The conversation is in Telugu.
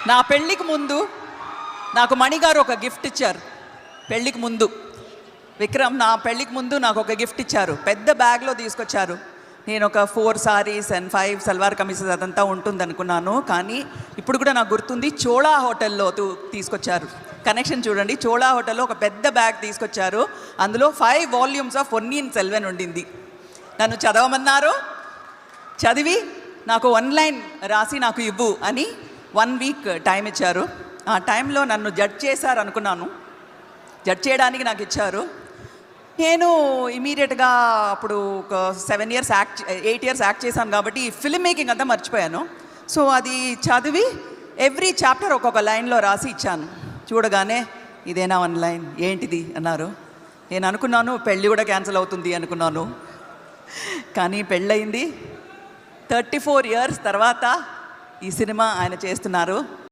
నా పెళ్ళికి ముందు నాకు మణిగారు ఒక గిఫ్ట్ ఇచ్చారు. పెళ్ళికి ముందు విక్రమ్ నా పెళ్ళికి ముందు నాకు ఒక గిఫ్ట్ ఇచ్చారు. పెద్ద బ్యాగ్లో తీసుకొచ్చారు. నేను ఒక 4 సారీస్ అండ్ 5 సల్వార్ కమీసెస్ అదంతా ఉంటుంది అనుకున్నాను. కానీ ఇప్పుడు కూడా నాకు గుర్తుంది, చోళా హోటల్లో తీసుకొచ్చారు. కనెక్షన్ చూడండి, చోళా హోటల్లో ఒక పెద్ద బ్యాగ్ తీసుకొచ్చారు. అందులో 5 వాల్యూమ్స్ ఆఫ్ పొన్నియిన్ సెల్వన్ ఉండింది. నన్ను చదవమన్నారు. చదివి నాకు 1 లైన్ రాసి నాకు ఇవ్వు అని 1 వీక్ టైం ఇచ్చారు. ఆ టైంలో నన్ను జడ్జ్ చేశారు అనుకున్నాను. జడ్జ్ చేయడానికి నాకు ఇచ్చారు. నేను ఇమీడియట్గా అప్పుడు ఒక 8 ఇయర్స్ యాక్ట్ చేశాను కాబట్టి ఈ ఫిల్మ్ మేకింగ్ అంతా మర్చిపోయాను. సో అది చదివి ఎవ్రీ చాప్టర్ ఒక్కొక్క లైన్లో రాసి ఇచ్చాను. చూడగానే ఇదేనా 1 లైన్, ఏంటిది అన్నారు. నేను అనుకున్నాను పెళ్ళి కూడా క్యాన్సిల్ అవుతుంది అనుకున్నాను. కానీ పెళ్ళయింది. 34 ఇయర్స్ తర్వాత ఈ సినిమా ఆయన చేస్తున్నారు.